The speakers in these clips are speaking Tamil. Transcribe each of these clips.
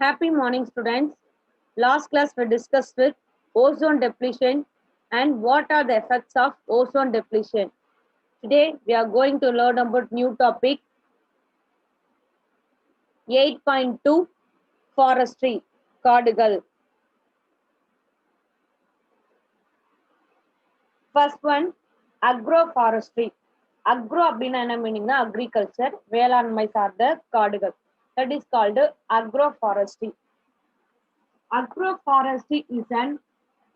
Happy morning, students. Last class we discussed with ozone depletion and what are the effects of ozone depletion. Today we are going to learn about new topic 8.2 forestry காடுகள். First one agroforestry. Agro அப்படின்னா என்ன மீனிங்னா அக்ரிகல்ச்சர் வேளாண்மை சார்ந்த காடுகள். That is called agroforestry. Agroforestry is an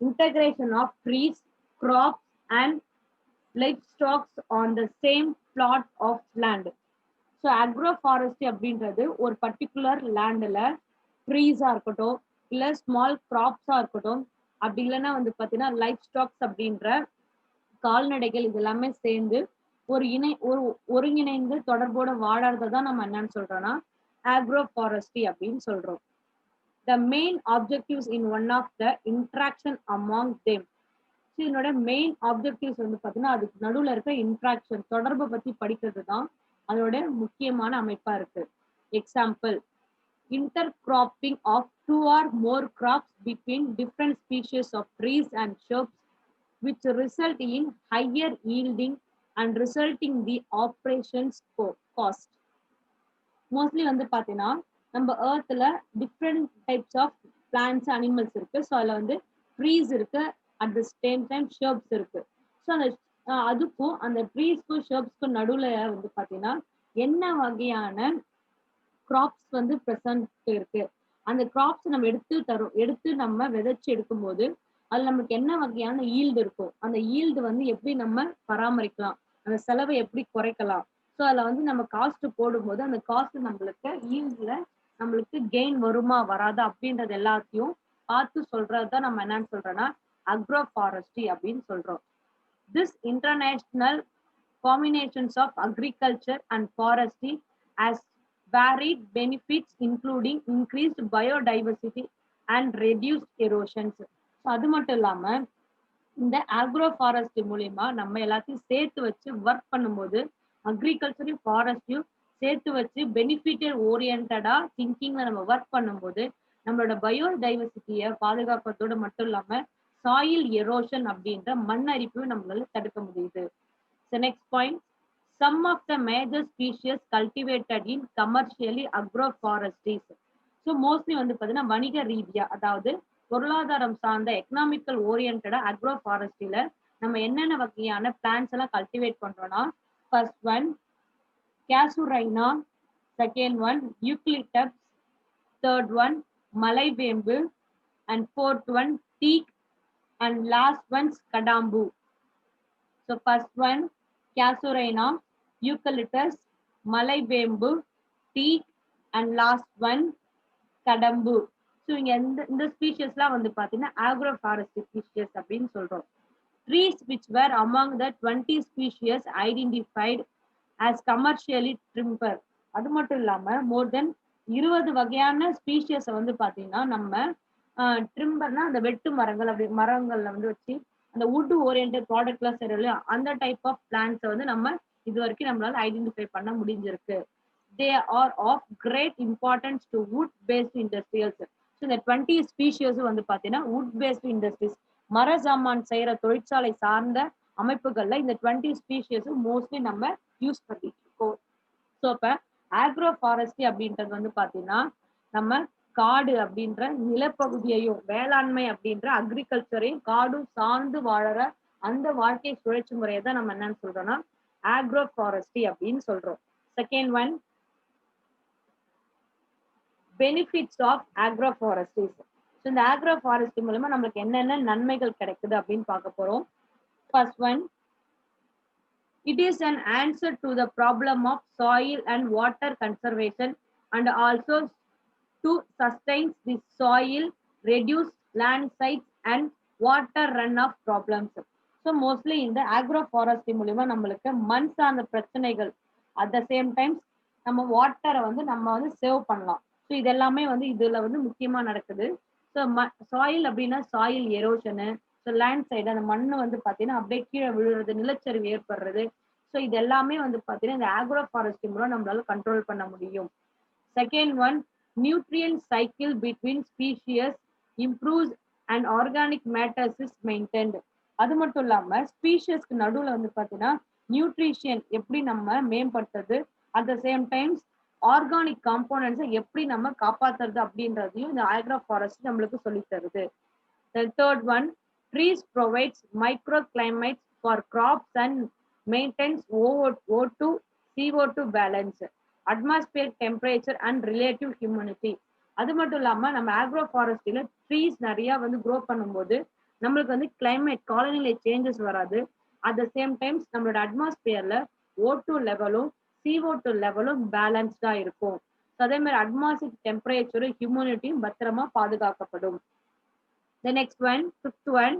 integration of trees, crops, and livestock on the same plot of land. So agroforestry அப்படின்றது ஒரு பர்டிகுலர் லேண்டில் ட்ரீஸாக இருக்கட்டும் இல்லை ஸ்மால் க்ராப்ஸாக இருக்கட்டும் அப்படி இல்லைன்னா வந்து பார்த்தீங்கன்னா லைஃப் ஸ்டாக்ஸ் அப்படின்ற கால்நடைகள் இது எல்லாமே சேர்ந்து ஒரு ஒருங்கிணைந்து தொடர்போட வாழறதை தான் நம்ம என்னன்னு சொல்றோம்னா அக்ரோஃபாரஸ்ட்ரி அப்படின்னு சொல்றோம். The main objectives in one of the interaction among them. So இதனோட மெயின் ஆப்ஜெக்டிவ்ஸ் வந்து பார்த்தீங்கன்னா அதுக்கு நடுவில் இருக்க இன்ட்ராக்ஷன் தொடர்பை பற்றி படிக்கிறது தான் அதோட முக்கியமான அமைப்பா இருக்கு. Example intercropping of 2 or more crops between different species of trees and shrubs which result in higher yielding and resulting the operations cost. Mostly வந்து பார்த்தீங்கன்னா நம்ம ஏர்த்தில் different types of plants animals இருக்கு. ஸோ அதில் வந்து ட்ரீஸ் இருக்கு, at the same time shrubs இருக்கு. ஸோ அந்த அதுக்கும் அந்த ட்ரீஸ்க்கும் ஷர்ப்ஸ்க்கும் நடுவில் வந்து பார்த்தீங்கன்னா என்ன வகையான கிராப்ஸ் வந்து ப்ரெசன்ட் இருக்கு, அந்த கிராப்ஸ் நம்ம எடுத்து நம்ம விதைச்சு எடுக்கும்போது அதில் நமக்கு என்ன வகையான ஈல்டு இருக்கும், அந்த ஈல்டு வந்து எப்படி நம்ம பராமரிக்கலாம், அந்த செலவை எப்படி குறைக்கலாம். ஸோ அதில் வந்து நம்ம காஸ்ட் போடும்போது அந்த காஸ்ட் நம்மளுக்கு ஈல்டில் நம்மளுக்கு கெயின் வருமா வராதா அப்படின்றது எல்லாத்தையும் பார்த்து சொல்றது தான் நம்ம என்னன்னு சொல்றோம்னா அக்ரோஃபாரஸ்ட்ரி அப்படின்னு சொல்றோம். This international combinations of agriculture and forestry has varied benefits including increased biodiversity and reduced erosions. So அது மட்டும் இல்லாம இந்த அக்ரோஃபாரஸ்ட்ரி மூலியமா நம்ம எல்லாத்தையும் சேர்த்து வச்சு ஒர்க் பண்ணும்போது அக்ரிகல்ச்சரையும் ஃபாரஸ்ட்டையும் சேர்த்து வச்சு பெனிஃபிட்டட் ஓரியன்டா திங்கிங்ல நம்ம ஒர்க் பண்ணும்போது நம்மளோட பயோடைவர்சிட்டியை பாதுகாப்பதோடு மட்டும் இல்லாம சாயில் எரோஷன் அப்படின்ற மண் அரிப்பு நம்மளால தடுக்க முடியுது. So next point, some of the major species cultivated in commercially agroforestries. So mostly வந்து பார்த்தீங்கன்னா வணிக ரீதியா அதாவது பொருளாதாரம் சார்ந்த எக்கனாமிக்கல் ஓரியன்டா அக்ரோஃபாரஸ்ட்ரியில நம்ம என்னென்ன வகையான பிளான்ஸ் எல்லாம் கல்டிவேட் பண்றோம்னா first one casuarina, second one eucalyptus, third one மலைவேம்பு, and fourth one teak, and last one's kadambu. So first one casuarina, eucalyptus, malaybembu, teak, and last one kadambu. So இந்த ஸ்பீஷியஸ்லாம் வந்து பார்த்தீங்கன்னா அக்ரோஃபாரஸ்ட்ரி ஸ்பீஷியஸ் அப்படின்னு சொல்றோம். Trees which were among the 20 species identified as commercially timber. அது மட்டும் இல்லாம மோர் தென் 20 வகையான ஸ்பீஷியஸை வந்து பார்த்தீங்கன்னா நம்ம ட்ரிம்பர்னா அந்த வெட்டு மரங்கள் அப்படி மரங்கள்ல வந்து வச்சு அந்த வுட் ஓரியன்ட் ப்ராடக்ட்லாம் சரி இல்லையா அந்த டைப் ஆஃப் பிளான்ஸை வந்து நம்ம இது வரைக்கும் நம்மளால ஐடென்டிஃபை பண்ண முடிஞ்சிருக்கு. They are of great importance to wood based industrials. So இந்த 20 ஸ்பீஷியஸும் வந்து பார்த்தீங்கன்னா வுட் பேஸ்ட் இண்டஸ்ட்ரீஸ் மர சாமான் செய்யற தொழிற்சாலை சார்ந்த அமைப்புகள்ல இந்த 20 ஸ்பீஷியஸும் மோஸ்ட்லி நம்ம யூஸ் பண்ணிட்டு இருக்கோம். ஸோ இப்போ அக்ரோஃபாரஸ்ட்ரி அப்படின்றது வந்து பார்த்தீங்கன்னா நம்ம காடு அப்படின்ற நிலப்பகுதியையும் வேளாண்மை அப்படின்ற அக்ரிகல்ச்சரையும் காடும் சார்ந்து வாழற அந்த வாழ்க்கை சுழற்சி முறையை தான் நம்ம என்னன்னு சொல்றோம்னா அக்ரோஃபாரஸ்ட்ரி அப்படின்னு சொல்றோம். Second one benefits of agroforestries. So இந்த அக்ரோஃபாரஸ்ட்ரி மூலமா நம்மளுக்கு என்னென்ன நன்மைகள் கிடைக்குது அப்படின்னு பார்க்க போறோம். First one, it is an answer to the problem of soil and water conservation and also to sustain the soil, reduce landslides and water runoff problems. So mostly இந்த அக்ரோஃபாரஸ்ட்ரி மூலியமா நம்மளுக்கு மண் சார்ந்த பிரச்சனைகள் அட் த சேம் டைம்ஸ் நம்ம வாட்டரை வந்து நம்ம வந்து சேவ் பண்ணலாம். ஸோ இது எல்லாமே வந்து இதுல வந்து முக்கியமா நடக்குது. ஸோ சாயில் அப்படின்னா சாயில் எரோஷனு, ஸோ லேண்ட் சைடு அந்த மண் வந்து பார்த்தீங்கன்னா அப்படியே கீழே விழுறது, நிலச்சரிவு ஏற்படுறது. ஸோ இது எல்லாமே வந்து பார்த்தீங்கன்னா இந்த அக்ரோஃபாரஸ்ட்ரி மூலம் நம்மளால கண்ட்ரோல் பண்ண முடியும். Second one nutrient cycle between species improves and organic matters is maintained. அது மட்டும் இல்லாம ஸ்பீஷியஸ்க்கு நடுவுல வந்து பாத்தீங்கன்னா நியூட்ரிஷன் எப்படி நம்ம மேம்படுத்துறது, at the same times organic காம்போனன்ட்ஸை எப்படி நம்ம காப்பாத்துறது அப்படின்றதையும் இந்த ஆக்ரோ ஃபாரஸ்ட் நம்மளுக்கு சொல்லி தருது. The third one, trees provides microclimates for crops and maintains O2 CO2 balance, atmospheric temperature and relative humidity. அது மட்டும் இல்லாம நம்ம ஆக்ரோ ஃபாரஸ்ட்ல ட்ரீஸ் நிறைய வந்து க்ரோ பண்ணும்போது நம்மளுக்கு வந்து கிளைமேட் காலநிலை சேஞ்சஸ் வராது. அட் த சேம் டைம்ஸ் நம்மளோட அட்மாஸ்பியர்ல O2 லெவலும் CO2 லெவலும் பேலன்ஸ்டா இருக்கும். அதே மாதிரி அட்மாஸ்பியர் டெம்பரேச்சரும் ஹியூமிடிட்டியும் பத்திரமா பாதுகாக்கப்படும். The next one, fifth one,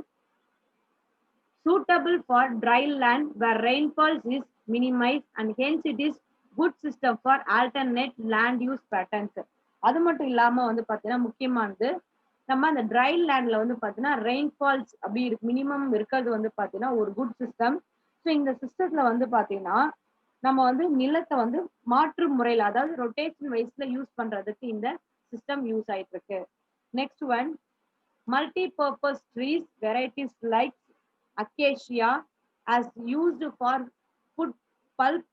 suitable for dry land where rainfall is minimized and hence it is good system for alternate land use patterns. அது மட்டும் இல்லாம வந்து பாத்தீங்கன்னா முக்கியமானது நம்ம அந்த ட்ரை லேண்ட்ல வந்து பாத்தீங்கன்னா ரெயின்ஃபால்ஸ் அப்படி மினிமம் இருக்கிறது வந்து பாத்தீங்கன்னா ஒரு குட் சிஸ்டம். ஸோ இந்த சிஸ்டத்துல வந்து பாத்தீங்கன்னா நம்ம வந்து நிலத்தை வந்து மாற்று முறையில அதாவது ரொட்டேஷன் வைஸ்ல யூஸ் பண்றதுக்கு இந்த சிஸ்டம் யூஸ் ஆயிட்டு இருக்கு. Next one, multi-purpose trees varieties like acacia as used for food, pulp,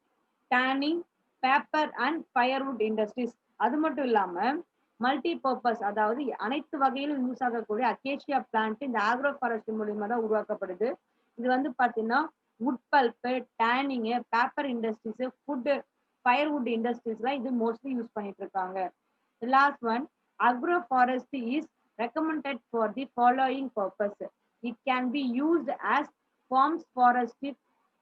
tanning, paper and firewood industries. அது மட்டும் இல்லாம மல்டி பர்பஸ் அதாவது அனைத்து வகையிலும் யூஸ் ஆகக்கூடிய அகேஷியா பிளான்ட் இந்த ஆக்ரோ ஃபாரஸ்ட் மூலியமா தான் உருவாக்கப்படுது. இது வந்து பாத்தீங்கன்னா wood pulp, tanning, paper industries, food, firewood இண்டஸ்ட்ரீஸ்லாம் இது மோஸ்ட்லி யூஸ் பண்ணிட்டு இருக்காங்க. The last one, agroforestry is recommended for the following purpose. It can be used as forms forestry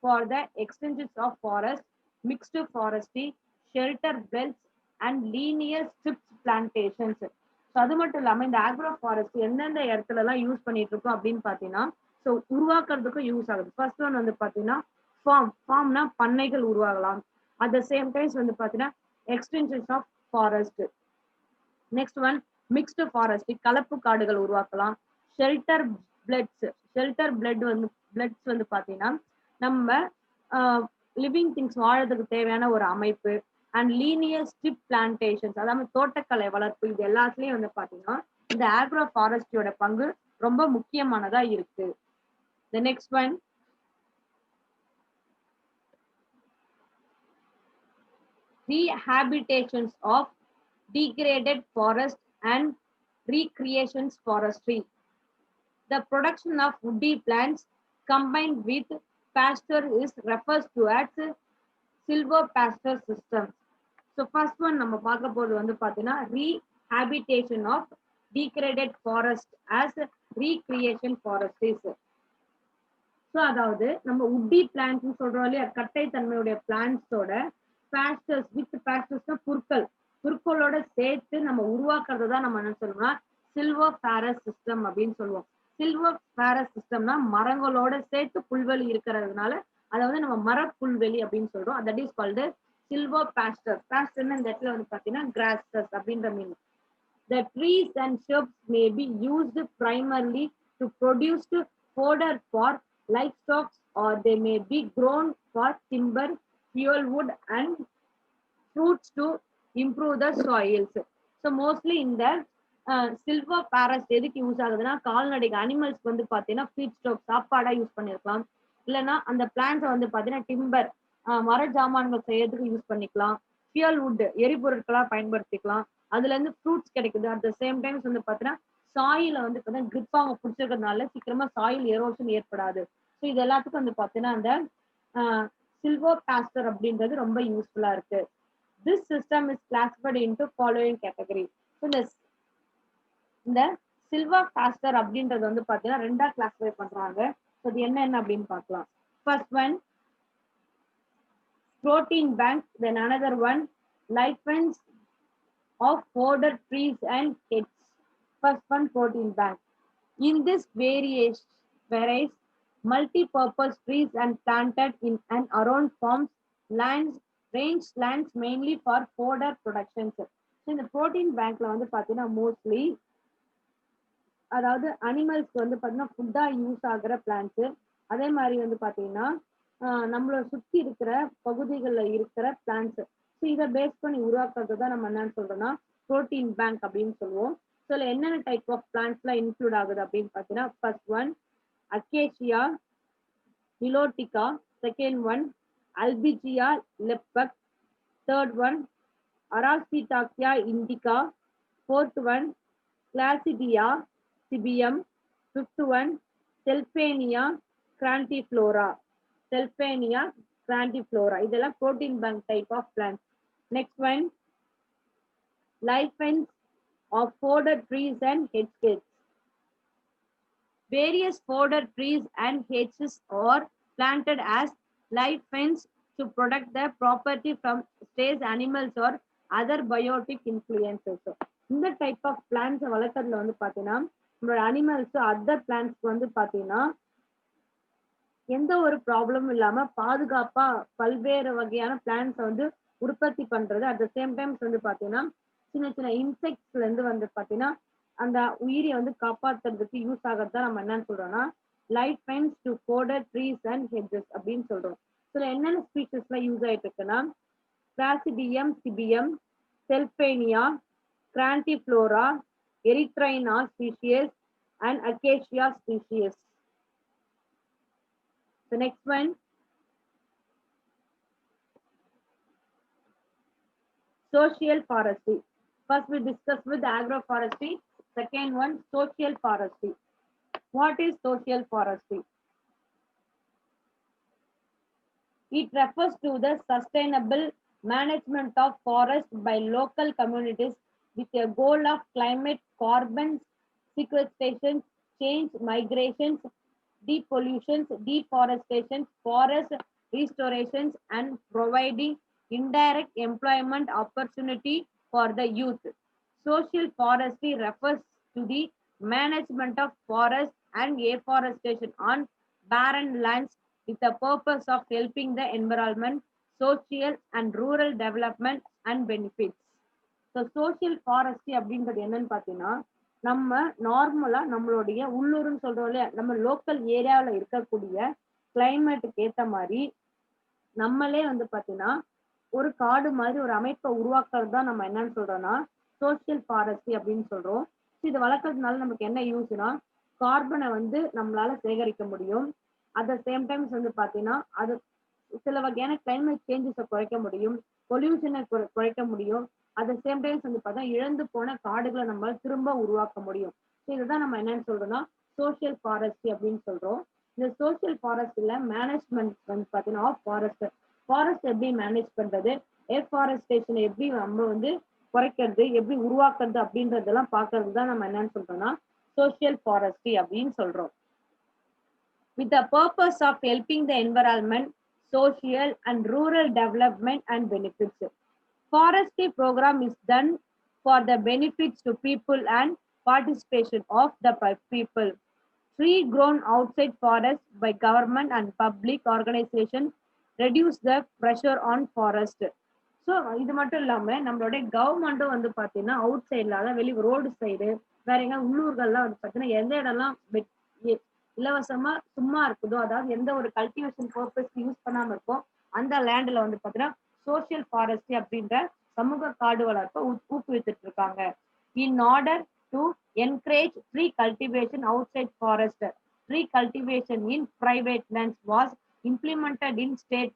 for the extensions of forest, mixed forestry, shelter belts and linear strips plantations. So அது மட்டும் இல்லாம இந்த ஆக்ரோ ஃபாரஸ்ட் எந்தெந்த இடத்துல எல்லாம் யூஸ் பண்ணிட்டு இருக்கோம் அப்படின்னு பாத்தீங்கன்னா ஸோ உருவாக்குறதுக்கும் யூஸ் ஆகுது. ஃபர்ஸ்ட் ஒன் வந்து பாத்தீங்கன்னா ஃபார்ம்னா பண்ணைகள் உருவாகலாம். அட் த சேம் டைம்ஸ் வந்து பாத்தீங்கன்னா extensions of forest. Next one, mixed forest கலப்பு காடுகள் உருவாக்கலாம். ஷெல்டர் பிளட்ஸ் வந்து பாத்தீங்கன்னா நம்ம லிவிங் திங்ஸ் வாழறதுக்கு தேவையான ஒரு அமைப்பு. அண்ட் லீனியர் ஸ்ட்ரிப் பிளான்டேஷன்ஸ் அதாவது தோட்டக்கலை வளர்ப்பு, இது எல்லாத்துலயும் வந்து பாத்தீங்கன்னா இந்த ஆக்ரோ ஃபாரஸ்டியோட பங்கு ரொம்ப முக்கியமானதா இருக்கு. The next one, rehabilitations of degraded forest and recreations forestry. The production of woody plants combined with pasture is refers to as silver pasture systems. So first one நம்ம பார்க்க போறது வந்து பாத்தீங்கன்னா rehabilitation of degraded forest as recreation forestries. So அதாவது நம்ம உட்டி பிளான்ட்ஸ் சொல்றோம் இல்லையா, கட்டை தன்மையுடைய பிளான்ட்ஸோட பாஸ்டர்ஸ் வித் பாஸ்டர்ஸ்னா புற்களோட சேர்த்து நம்ம உருவாக்குறது தான் நம்ம என்ன சொல்லுவோம்னா சில்வர் ஃபாரஸ்ட் சிஸ்டம் அப்படின்னு சொல்லுவோம். சில்வர் ஃபாரஸ்ட் சிஸ்டம்னா மரங்களோட சேர்த்து புல்வெளி இருக்கிறதுனால அதை வந்து நம்ம மர புல்வெளி அப்படின்னு சொல்றோம். That is called silver pasture. பாஸ்டர்னா இந்த இடத்துல வந்து பாத்தீங்கன்னா கிராஸஸ் அப்படின்ற meaning. The trees and shrubs may be used primarily to produce fodder for livestock or they may be grown for timber, fuel wood and fruits to improve the soils. So mostly in the silver forest எதுக்கு யூஸ் ஆகுதுன்னா கால்நடைக்கு அனிமல்ஸ்க்கு வந்து பாத்தீங்கன்னா ஃபீட் ஸ்டாக் சாப்பாடா யூஸ் பண்ணிருக்கலாம். இல்லைன்னா அந்த பிளான்ட்ஸை வந்து பாத்தீங்கன்னா டிம்பர் மர ஜாமான்கள் செய்யறதுக்கு யூஸ் பண்ணிக்கலாம். ஃபியூல் வுட் எரிபொருட்களா பயன்படுத்திக்கலாம். அதுல இருந்து ஃப்ரூட்ஸ் கிடைக்குது. அட் த சேம் டைம்ஸ் வந்து பாத்தீங்கன்னா சாயில வந்து பாத்தீங்கன்னா கிரிப் அவங்க பிடிச்சிருக்கிறதுனால சீக்கிரமா சாயில் எரோஷன் ஏற்படாது. ஸோ இது எல்லாத்துக்கும் வந்து பாத்தீங்கன்னா அந்த சில்வர் பாஸ்டர் அப்படின்றது ரொம்ப யூஸ்ஃபுல்லா இருக்கு. Tissue system is classified into following category. இந்த சில்வர் பாஸ்டர் அப்படின்றது வந்து பாத்தீங்கன்னா ரெண்டா கிளாசிஃபை பண்றாங்க. அது என்ன அப்படின்னு பார்க்கலாம். First one protein bank, then another one lichens of fodder trees and heads. First one, protein bank. In this varies multi-purpose trees and planted in and around farms, range lands mainly for fodder production. So இந்த protein bankல வந்து பாத்தீங்கன்னா மோஸ்ட்லி அதாவது அனிமல்ஸ்க்கு வந்து பாத்தீங்கன்னா ஃபுட்டா யூஸ் ஆகுற பிளான்ட்ஸ், அதே மாதிரி வந்து பாத்தீங்கன்னா நம்மளோட சுத்தி இருக்கிற பகுதிகளில் இருக்கிற பிளான்ட்ஸ். ஸோ இதை பேஸ் பண்ணி உருவாக்குறது தான் நம்ம என்னன்னு சொல்றோம்னா புரோட்டீன் பேங்க் அப்படின்னு சொல்லுவோம். ஸோ இதுல என்னென்ன டைப் ஆஃப் பிளான்ட்ஸ்லாம் இன்க்ளூட் ஆகுது அப்படின்னு பார்த்தீங்கன்னா, first one acacia nilotica, second one albizia lebbeck, third one அரசிடாக்கியா indica, fourth one Classidia cibium, fifth one Selphania crantiflora. Selphania crantiflora. இதெல்லாம் protein bank type of plants. Next one lichens of fodder trees and hedges. Various fodder trees and hedges are planted as lichens to protect their property from stray animals or other biotic influences. இந்த டைப் ஆஃப் பிளான்ஸ் வளர்க்கறதுல வந்து பாத்தீங்கன்னா நம்மளோட அனிமல்ஸ் அதர் பிளான்ஸ்க்கு வந்து பாத்தீங்கன்னா எந்த ஒரு ப்ராப்ளமும் இல்லாம பாதுகாப்பா பல்வேறு வகையான பிளான்ஸ் வந்து உற்பத்தி பண்றது. அட் த சேம் டைம்ஸ் வந்து பாத்தீங்கன்னா சின்ன சின்ன இன்செக்ட்ஸ்ல இருந்து வந்து பாத்தீங்கன்னா அந்த உயிரை வந்து காப்பாத்துறதுக்கு யூஸ் ஆகிறதா நம்ம என்னன்னு சொல்றோம்னா light fines to fodder trees and hedges அப்படின்னு சொல்றோம். இதுல என்னென்ன ஸ்பீஷஸ்லாம் யூஸ் ஆயிட்டு இருக்குன்னா Classidium cibium, Selphania crantiflora, Erythrina species, and Acacia species. The next one, social forestry. First we discuss with agroforestry. Second one, social forestry. What is social forestry? It refers to the sustainable management of forest by local communities with a goal of climate, carbon sequestration, change, migrations, depollutions, deforestation, forest restorations, and providing indirect employment opportunity for the youth. Social forestry refers to the management of forest and afforestation on barren lands with the purpose of helping the environment, social and rural development and benefits. So social forestry அப்படின்றது என்னன்னு பார்த்தீங்கன்னா நம்ம நார்மலா நம்மளுடைய உள்ளூர்னு சொல்றோம் இல்லையா, நம்ம லோக்கல் ஏரியாவில் இருக்கக்கூடிய கிளைமேட்டுக்கு ஏற்ற மாதிரி நம்மளே வந்து பார்த்தீங்கன்னா ஒரு காடு மாதிரி ஒரு அமைப்பை உருவாக்குறது தான் நம்ம என்னன்னு சொல்றோம்னா சோசியல் ஃபாரஸ்ட்ரி அப்படின்னு சொல்றோம். இது வளர்க்கறதுனால நமக்கு என்ன யூஸ்னா கார்பனை வந்து நம்மளால சேகரிக்க முடியும். அட் த சேம் டைம்ஸ் வந்து பார்த்தீங்கன்னா அது சில வகையான கிளைமேட் சேஞ்சஸை குறைக்க முடியும், பொல்யூஷனை குறைக்க முடியும். அட் த சேம் டைம்ஸ் வந்து பார்த்தா இழந்து போன காடுகளை நம்மளால திரும்ப உருவாக்க முடியும். ஸோ இதுதான் நம்ம என்னன்னு சொல்றோம்னா சோசியல் ஃபாரஸ்ட்ரி அப்படின்னு சொல்றோம். இந்த சோசியல் ஃபாரஸ்ட்ல மேனேஜ்மெண்ட் வந்து பார்த்தீங்கன்னா ஃபாரஸ்ட் எப்படி மேனேஜ் பண்றது, எஃபாரஸ்டேஷன் எப்படி நம்ம வந்து குறைக்கிறது, எப்படி உருவாக்குறது அப்படின்றதெல்லாம் பார்க்கறது தான் நம்ம என்னன்னு சொல்றோம்னா சோசியல் ஃபாரஸ்ட்ரி அப்படின்னு சொல்றோம். With the purpose of helping the environment, social and rural development and benefits. Forestry program is done for the benefits to people and participation of the people. Tree grown outside forest by government and public organizations reduce the pressure on forest. So இது மட்டும் இல்லாம நம்மளுடைய கவர்மெண்ட்டும் வந்து பாத்தீங்கன்னா அவுட் சைட்ல அதாவது வெளி ரோடு சைடு வேற எங்க உள்ளூர்கள்லாம் வந்து பாத்தீங்கன்னா எந்த இடம்லாம் இலவசமா சும்மா இருக்குதோ, அதாவது எந்த ஒரு கல்டிவேஷன் பர்பஸ்க்கு யூஸ் பண்ணாம இருக்கோ அந்த லேண்ட்ல வந்து பாத்தீங்கன்னா சோசியல் ஃபாரஸ்ட்ரி அப்படின்ற சமூக காடு வளர்ப்பை ஊக்குவித்துட்டு இருக்காங்க. In order to encourage tree cultivation outside forest, tree cultivation in private lands was implemented in state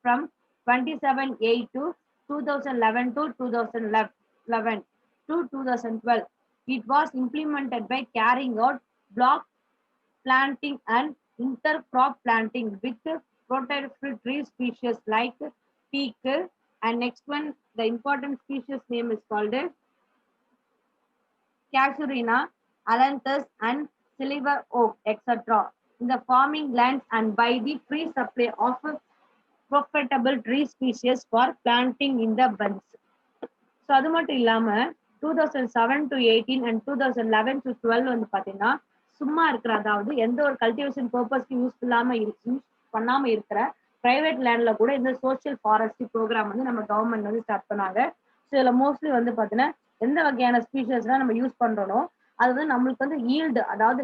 from 27/8 to 2011 to 2011 to 2012. It was implemented by carrying out block planting and intercrop planting with protected tree species like teak, and next one the important species name is called Casuarina, Ailanthus and silver oak, etc. in the farming lands and by the free supply of profitable tree species for planting in the bunds. So அது மட்டும் இல்லாம 2007 to 18 and 2011 to 12 வந்து பாத்தீங்கன்னா சும்மா இருக்கிற, அதாவது எந்த ஒரு கல்டிவேஷன் பர்பஸ்க்கு யூஸ் பண்ணாம இருக்கிற பிரைவேட் லேண்ட்ல கூட இந்த சோசியல் ஃபாரஸ்ட்ரி ப்ரோக்ராம் வந்து நம்ம கவர்மெண்ட் வந்து ஸ்டார்ட் பண்ணாங்க. ஸோ இதுல மோஸ்ட்லி வந்து பாத்தீங்கன்னா எந்த வகையான ஸ்பீஷஸ்லாம் நம்ம யூஸ் பண்றோமோ அது வந்து நம்மளுக்கு வந்து ஈல்டு, அதாவது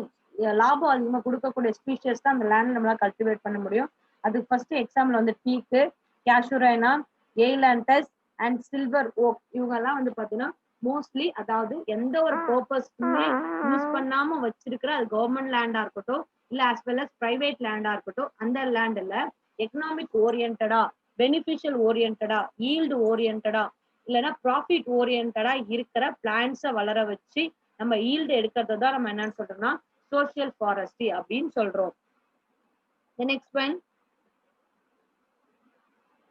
லாபம் அதிகமாக கொடுக்கக்கூடிய ஸ்பீஷஸ் தான் அந்த லேண்ட்ல நம்மளால கல்டிவேட் பண்ண முடியும். அதுக்கு ஃபர்ஸ்ட் எக்ஸாம்பிள் வந்து டீக்கு, கேஷுரைனா, எய்லாண்டஸ், அண்ட் சில்வர் ஓக் இவங்கெல்லாம் வந்து பாத்தீங்கன்னா மோஸ்ட்லி அதாவது எந்த ஒரு பர்பஸ்க்குமே யூஸ் பண்ணாம வச்சிருக்கிற அது கவர்மெண்ட் லேண்டா இருக்கட்டும் இல்ல as well as பிரைவேட் லேண்டா இருக்கட்டும் அந்த லேண்ட்ல எக்கனாமிக் ஓரியன்டா பெனிஃபிஷியல் ஓரியன்டா ஈல்டு ஓரியன்டா இல்லைன்னா ப்ராஃபிட் ஓரியன்டா இருக்கிற பிளான்ஸை வளர வச்சு நம்ம ஈல்டு எடுக்கிறது தான் நம்ம என்னன்னு சொல்றோம்னா சோசியல் ஃபாரஸ்ட்ரி அப்படின்னு சொல்றோம். The next one,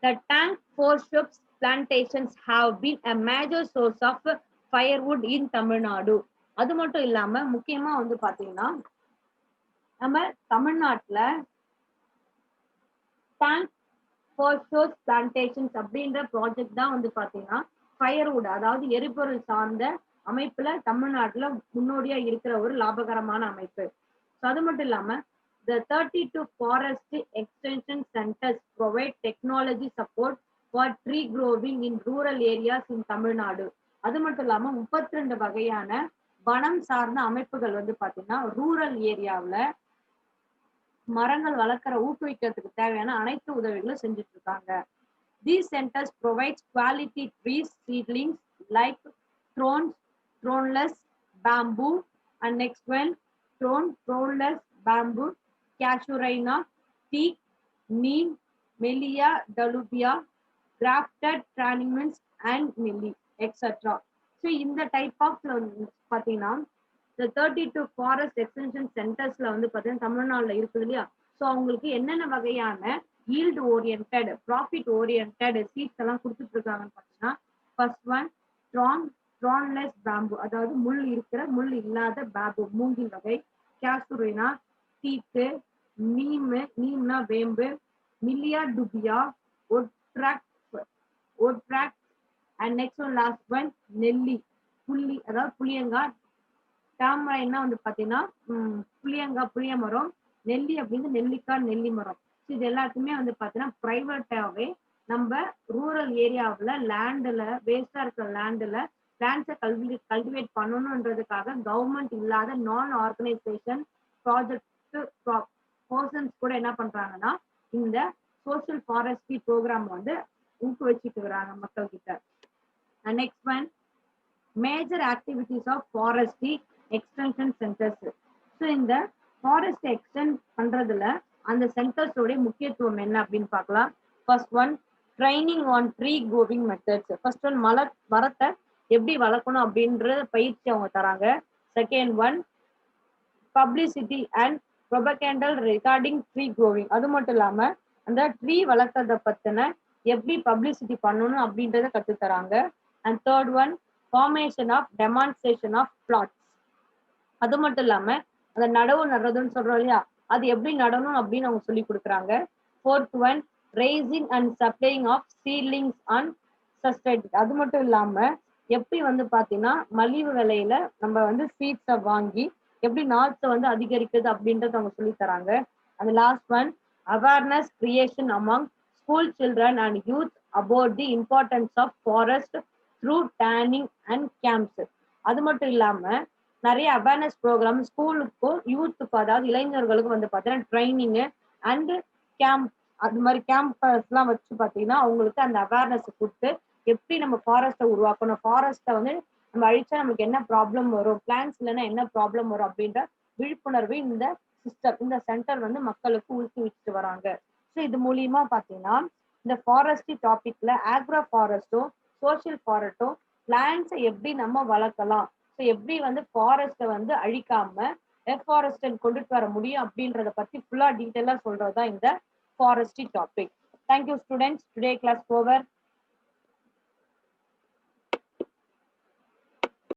the tank foreshops plantations have been a major source of firewood in Tamil Nadu. அது மட்டும் இல்லாம முக்கியமா வந்து பாத்தீங்கன்னா நம்ம தமிழ்நாட்டுல tank foreshops plantations அப்படின்ற ப்ராஜெக்ட் தான் வந்து பாத்தீங்கன்னா ஃபயர்வுட் அதாவது எரிபொருள் சார்ந்த அமைப்புல தமிழ்நாட்டுல முன்னோடியா இருக்கிற ஒரு லாபகரமான அமைப்பு. அது மட்டும் இல்லாம the 32 forest extension centers provide technology support for tree growing in rural areas in Tamil Nadu. அது மட்டும் இல்லாம 32 வகையான வனம் சார்ந்த அமைப்புகள் வந்து பாத்தீங்கன்னா ரூரல் ஏரியாவுல மரங்கள் வளர்க்கிற ஊக்குவிக்கிறதுக்கு தேவையான அனைத்து உதவிகளும் செஞ்சுட்டு இருக்காங்க. These centers provide quality trees seedlings like thornless bamboo and next one thornless bamboo, casuarina, teak, neem, melia, dalubia, grafted traniments and milli, etc. So இந்த டைப் ஆஃப் பாத்தீங்கன்னா இந்த 32 ஃபாரஸ்ட் எக்ஸ்டென்ஷன் சென்டர்ஸ்ல வந்து பாத்தீங்கன்னா தமிழ்நாடுல இருக்குது இல்லையா. ஸோ அவங்களுக்கு என்னென்ன வகையான yield oriented profit oriented seeds எல்லாம் கொடுத்துட்டு இருக்காங்கன்னு பாத்தீங்கன்னா ஃபர்ஸ்ட் ஒன் த்ரான்லெஸ் பேம்பு அதாவது முள் இருக்கிற முள் இல்லாத பேம்பு மூங்கில் வகை, கேசுரினா தீக்கு, நீம்னா வேம்பு, மில்லியா டுபியா, ஒட்ராக் and next one last one நெல்லி புள்ளி அதாவது புளியங்காய், டாமரைன்னா வந்து பாத்தீங்கன்னா புளிய மரம், நெல்லி அப்படின்னு நெல்லிக்காய் நெல்லி மரம். இது எல்லாத்துக்குமே வந்து பாத்தீங்கன்னா பிரைவேட்டாவே நம்ம ரூரல் ஏரியாவுல லேண்ட்ல வேஸ்டா இருக்கிற லேண்ட்ல பிளான்ஸை கல்டிவேட் பண்ணணுன்றதுக்காக கவர்மெண்ட் இல்லாத நான் ஆர்கனைசேஷன் ப்ராஜெக்ட் பர்சன்ஸ் கூட என்ன பண்றாங்கன்னா இந்த சோசியல் ஃபாரஸ்ட்ரி ப்ரோக்ராம் வந்து ஊக்குவிச்சுட்டு வராங்க மக்கள் கிட்ட. Next one major activities of forestry extension centres. So இந்த ஃபாரஸ்ட் எக்ஸ்டென்ட் பண்றதுல அந்த சென்டர்ஸோட முக்கியத்துவம் என்ன அப்படின்னு பார்க்கலாம். First one training on tree growing methods. First one மரத்தை எப்படி வளர்க்கணும் அப்படின்ற பயிற்சி அவங்க தராங்க. Second one publicity and propaganda regarding tree growing. அது மட்டும் இல்லாம அந்த ட்ரீ வளர்க்கறத பத்தின எப்படி பப்ளிசிட்டி பண்ணணும் அப்படின்றத கத்து தராங்க. And third one formation of demonstration of plots. அது மட்டும் இல்லாம அந்த நடவு நடுறதுன்னு சொல்றோம் இல்லையா, அது எப்படி நடணும் அப்படின்னு அவங்க சொல்லி கொடுக்குறாங்க. Fourth one raising and supplying of seedlings and sustain. அது மட்டும் இல்லாம எப்படி வந்து பாத்தீங்கன்னா மலிவு விலையில நம்ம வந்து சீட்ஸை வாங்கி எப்படி நாட்ஸை வந்து அதிகரிக்குது அப்படின்றத அவங்க சொல்லி தராங்க. அந்த last one awareness creation among school children and youth about the importance of forest through training and camps. அது மட்டும் இல்லாம நிறைய அவேர்னஸ் ப்ரோக்ராம் ஸ்கூலுக்கும் யூத்துக்கும் அதாவது இளைஞர்களுக்கும் வந்து பார்த்தீங்கன்னா ட்ரைனிங் அண்ட் கேம்ப் அது மாதிரி கேம்பஸ் எல்லாம் வச்சு பார்த்தீங்கன்னா அவங்களுக்கு அந்த அவேர்னஸ் கொடுத்து எப்படி நம்ம ஃபாரஸ்ட்டை உருவாக்கணும், ஃபாரஸ்ட்டை வந்து நம்ம அழிச்சா நம்மளுக்கு என்ன ப்ராப்ளம் வரும், பிளான்ஸ் இல்லைன்னா என்ன ப்ராப்ளம் வரும் அப்படின்ற விழிப்புணர்வு இந்த சிஸ்டம் இந்த சென்டர் வந்து மக்களுக்கு ஊக்குவிச்சுட்டு வராங்க. ஸோ இது மூலியமா பார்த்தீங்கன்னா இந்த ஃபாரஸ்ட்ரி டாபிக்ல ஆக்ரோ ஃபாரஸ்ட்டும் சோசியல் ஃபாரஸ்ட்டும் பிளான்ஸை எப்படி நம்ம வளர்க்கலாம், ஸோ எப்படி வந்து ஃபாரஸ்ட்டை வந்து அழிக்காம எஃபாரஸ்டன் கொண்டுட்டு வர முடியும் அப்படின்றத பத்தி ஃபுல்லா டீட்டெயிலா சொல்றதுதான் இந்த forestry topic. Thank you students. Today class over.